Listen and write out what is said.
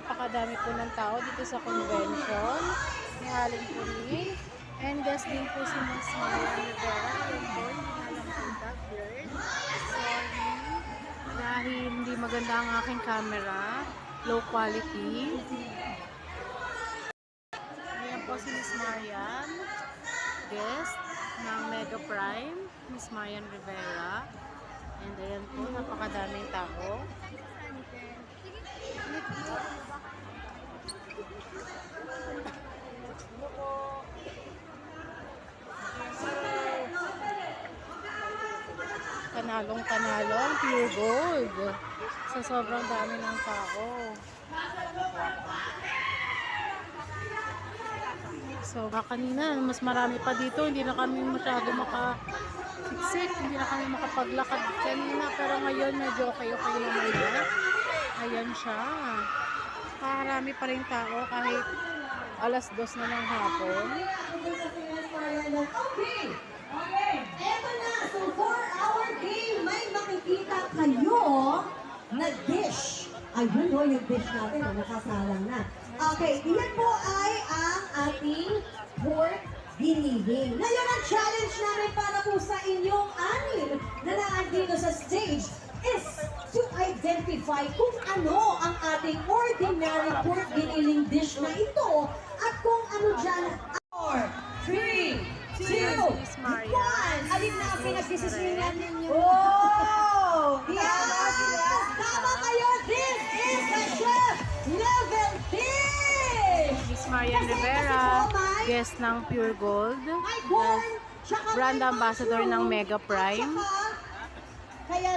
napakadami po ng tao dito sa convention ni Aling Puring. And guest din po si Miss Marian Rivera. Yan po, hindi na lang po tag-bird. Sorry. Dahil hindi maganda ang aking camera. Low quality. Ayan po si Miss Marian. Guest ng Mega Prime. Miss Marian Rivera. And ayan po, napakadaming tao. Kanalong-kanalo ang pure gold sa sobrang dami ng tao. So, kanina, mas marami pa dito. Hindi na kami masyado makasiksik. Hindi na kami makapaglakad kanina. Pero ngayon, medyo okay-okay naman na. Ayan siya. Marami pa rin tao kahit alas 2 na ng hapon. Okay, eto na. So for our game, may makikita kayo na dish. Ayun o, yung dish natin, nakasalang na. Okay, iyan po ay ang ating pork giniling. Ngayon ang challenge namin para po sa inyong anim na naandito sa stage is to identify kung ano ang ating ordinary pork giniling dish na ito at kung ano dyan. 4, 3, 2, 1. Alin na ang pinagsisisinan ninyo? Oh! Yes! Tama kayo! This is the chef level dish! Miss Marian Rivera, guest ng Pure Gold, brand ambassador ng Mega Prime. Kaya